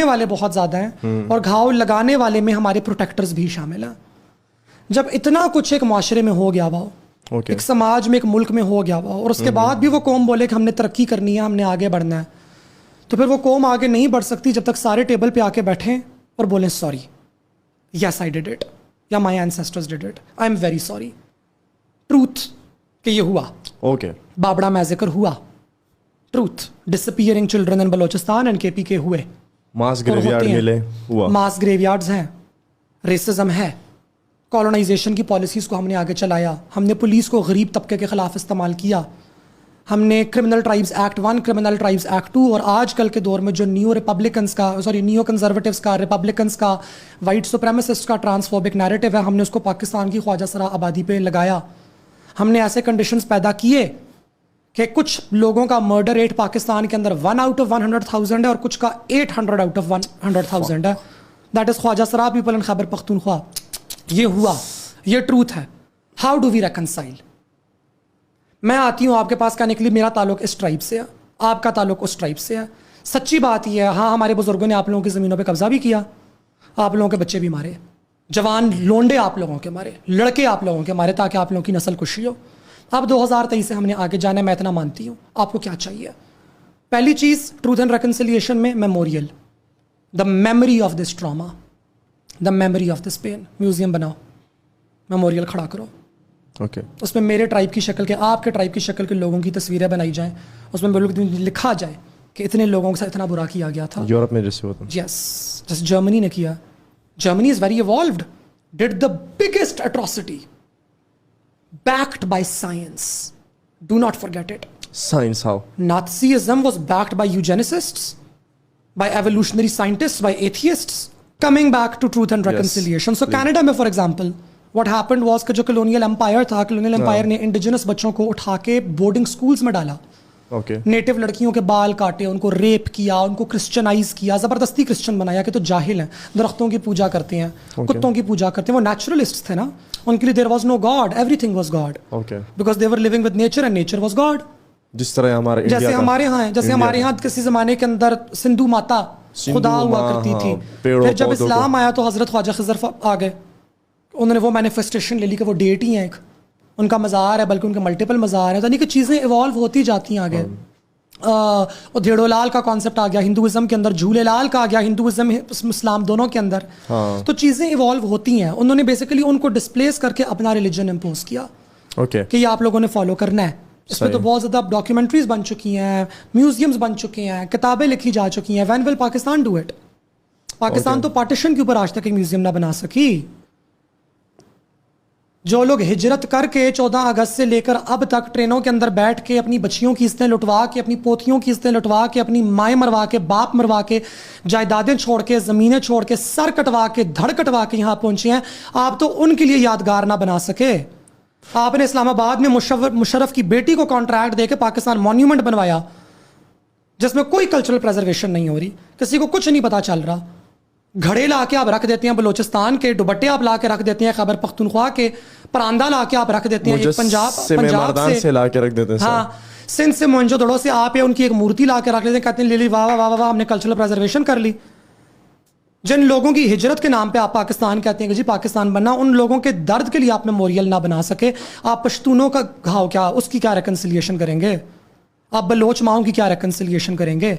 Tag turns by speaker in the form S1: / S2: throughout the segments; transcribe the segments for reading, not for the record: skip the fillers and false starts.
S1: والے بہت زیادہ ہیں اور گھاؤ لگانے والے میں ہمارے پروٹیکٹرز بھی شامل ہیں. جب اتنا کچھ ایک معاشرے میں ہو گیا ہوا ہو, ایک سماج میں, ایک ملک میں ہو گیا ہوا ہو, اور اس کے بعد بھی وہ قوم بولے کہ ہم نے ترقی کرنی ہے, ہم نے آگے بڑھنا ہے, تو پھر وہ قوم آگے نہیں بڑھ سکتی جب تک سارے ٹیبل پہ آ کے بیٹھیں اور بولیں sorry, yes I did it, یا my ancestors did it, I am very sorry. Truth کہ یہ ہوا, بابڑا میزیکر ہوا, truth, disappearing children in Balochistan and K P K ہوئے,
S2: ماس گریو یارڈ ملے,
S1: ماس گریو یارڈز ہیں, ریسزم ہے, کالونائزیشن کی پالیسیز کو ہم نے آگے چلایا, ہم نے پولیس کو غریب طبقے کے خلاف استعمال کیا, ہم نے criminal tribes act 1, criminal tribes act 2, اور آج کل کے دور میں جو نیو کنزرویٹیوز کا, ریپبلکنز کا, وائٹ سپریمسسٹ کا ٹرانسفوبک نیریٹو ہے, ہم نے اس کو پاکستان کی خواجہ سرا آبادی پہ لگایا. ہم نے ایسے کنڈیشنز پیدا کیے کہ کچھ لوگوں کا مرڈر ریٹ پاکستان کے اندر 1 out of 100,000 ہے اور کچھ کا 800 out of 100,000 ہے. دیٹ از خواجہ سرا پیپل ان خیبر پختونخوا. یہ ہوا, یہ ٹروتھ ہے. How do we reconcile? میں آتی ہوں آپ کے پاس کہنے کے لیے میرا تعلق اس ٹرائب سے ہے, آپ کا تعلق اس ٹرائب سے ہے. سچی بات یہ ہے, ہاں ہمارے بزرگوں نے آپ لوگوں کی زمینوں پہ قبضہ بھی کیا, آپ لوگوں کے بچے بھی مارے, جوان لونڈے آپ لوگوں کے مارے, لڑکے آپ لوگوں کے مارے تاکہ آپ لوگوں کی نسل کشی ہو. اب 2023 سے ہم نے آگے جانا ہے, میں اتنا مانتی ہوں. آپ کو کیا چاہیے؟ پہلی چیز ٹروتھ اینڈ ریکنسیلیشن میں memorial, the memory of this trauma, the memory of this pain. Museum بناؤ, میموریل کھڑا کرو, اس میں میرے ٹرائب کی شکل کے, آپ کے ٹرائب کی شکل کے لوگوں کی تصویریں بنائی جائیں, اس میں لکھا جائے کہ اتنے لوگوں کے ساتھ اتنا برا کیا گیا تھا.
S2: یورپ میں جیسے ہوتا ہے,
S1: جیسے جرمنی نے کیا. Germany is very evolved, did the biggest atrocity backed by science. Do not forget it.
S2: Science how?
S1: Nazism was backed by eugenicists, by evolutionary scientists, by atheists. Coming back to truth and reconciliation. So Canada میں for example, what happened was کہ جو colonial empire تھا, colonial empire نے indigenous بچوں کو اٹھا کے boarding schools میں ڈالا. نیٹو لڑکیوں کے بال کاٹے, ان کو ریپ کیا, ان کو کرسچنائز کیا, زبردستی کرسچن بنایا کہ تو جاہل ہیں, درختوں کی پوجا کرتے ہیں, کتوں کی پوجا کرتے ہیں. وہ نیچرلسٹ تھے نا, ان کے لیے there was no god, everything was god, because they were living with nature and nature was god.
S2: جس طرح ہمارے
S1: جیسے ہمارے یہاں ہے, جیسے ہمارے یہاں کسی زمانے کے اندر سندھو ماتا خدا ہوا کرتی تھی. پھر جب اسلام آیا تو حضرت خواجہ خضر آ گئے, انہوں نے وہ مینیفیسٹیشن لے لی کہ وہ ڈیٹی ہیں, ایک ان کا مزار ہے, بلکہ ان کے ملٹیپل مزار ہیں. یعنی کہ چیزیں ایوالو ہوتی جاتی ہیں آگے. اور دھیڑو لال کا کانسیپٹ آ گیا ہندوازم کے اندر, جھولے لال کا آ گیا ہندوازم اسلام دونوں کے اندر. تو چیزیں ایوالو ہوتی ہیں. انہوں نے بیسیکلی ان کو ڈسپلیس کر کے اپنا ریلیجن امپوز کیا کہ یہ آپ لوگوں نے فالو کرنا ہے. اس میں تو بہت زیادہ ڈاکیومنٹریز بن چکی ہیں, میوزیمز بن چکے ہیں, کتابیں لکھی جا چکی ہیں. When will Pakistan do it? Pakistan تو پارٹیشن کے اوپر آج تک ایک میوزیم نہ بنا سکی. جو لوگ ہجرت کر کے 14 اگست سے لے کر اب تک ٹرینوں کے اندر بیٹھ کے اپنی بچیوں کی عزتیں لٹوا کے, اپنی پوتیوں کی عزتیں لٹوا کے, اپنی مائیں مروا کے, باپ مروا کے, جائیدادیں چھوڑ کے, زمینیں چھوڑ کے, سر کٹوا کے, دھڑ کٹوا کے یہاں پہنچے ہیں, آپ تو ان کے لیے یادگار نہ بنا سکے. آپ نے اسلام آباد میں مشرف کی بیٹی کو کانٹریکٹ دے کے پاکستان مونیومنٹ بنوایا جس میں کوئی کلچرل پریزرویشن نہیں ہو رہی, کسی کو کچھ نہیں پتا چل رہا. گھڑے لا کے آپ رکھ دیتے ہیں بلوچستان کے, دوپٹے آپ لا کے رکھ دیتے ہیں خیبر پختونخوا کے, پراندہ لا کے آپ رکھ دیتے ہیں پنجاب
S2: سے لا کے رکھ دیتے ہیں,
S1: ہاں سندھ سے موہنجو دڑو سے آپ ان کی ایک مورتی لا کے رکھ لیتے ہیں, کہتے ہیں لے واہ واہ واہ ہم نے کلچرل پریزرویشن کر لی. جن لوگوں کی ہجرت کے نام پہ آپ پاکستان کہتے ہیں کہ جی پاکستان بننا, ان لوگوں کے درد کے لیے آپ میموریل نہ بنا سکے. آپ پشتونوں کا گھاؤ کیا, اس کی کیا ریکنسیلیشن کریں گے؟ آپ بلوچ ماؤں کی کیا ریکنسیلیشن کریں گے؟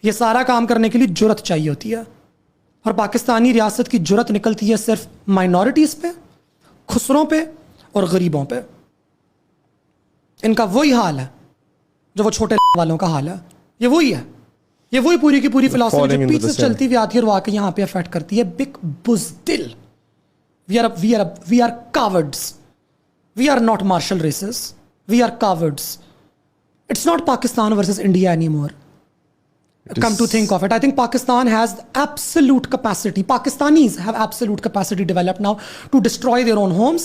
S1: یہ سارا کام کرنے کے لیے جرت چاہیے ہوتی ہے, اور پاکستانی ریاست کی جرت نکلتی ہے صرف مائنورٹیز پہ, خسروں پہ اور غریبوں پہ. ان کا وہی حال ہے جو وہ چھوٹے والوں کا حال ہے. یہ وہی ہے, یہ وہی پوری کی پوری فلسفی جو پیچھے سے چلتی ہوئی آتی ہے اور وہ آ کے یہاں پہ افیکٹ کرتی ہے. بگ بزدل, we are cowards, we are not martial races, we are cowards. It's not Pakistan versus India any more. Come to think of it, I think Pakistan has absolute capacity. Pakistanis have absolute capacity developed now to destroy their own homes,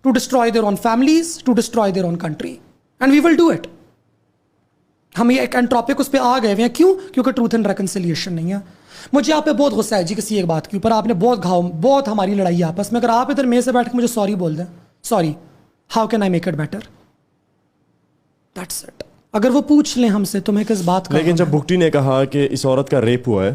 S1: to destroy their own families, to destroy their own country. And we will do it. ہم یہ ایک انٹروپک اس پہ آ گئے ہیں. کیوں؟ کیونکہ truth and reconciliation نہیں ہے. مجھے آپ پہ بہت غصہ ہے جی کسی ایک بات کے اوپر. آپ نے بہت ہماری لڑائی ہے آپس میں. اگر آپ ادھر میرے سے بیٹھ کے مجھے سوری بول دیں, sorry, how can I make it better? That's it. اگر وہ پوچھ لیں ہم سے تمہیں کس بات کا,
S2: لیکن جب بھگٹی نے کہا کہ اس عورت کا ریپ ہوا ہے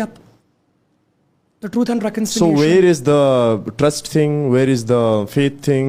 S1: Yep. The truth and
S2: So
S1: reconciliation.
S2: where is the trust thing? Where is the faith thing?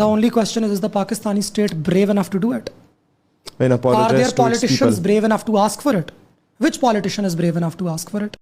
S1: The only question is the Pakistani state brave enough to do it?
S2: And
S1: Are
S2: apologize
S1: their
S2: to its
S1: politicians
S2: people.
S1: brave enough to ask for it? Which politician is brave enough to ask for it?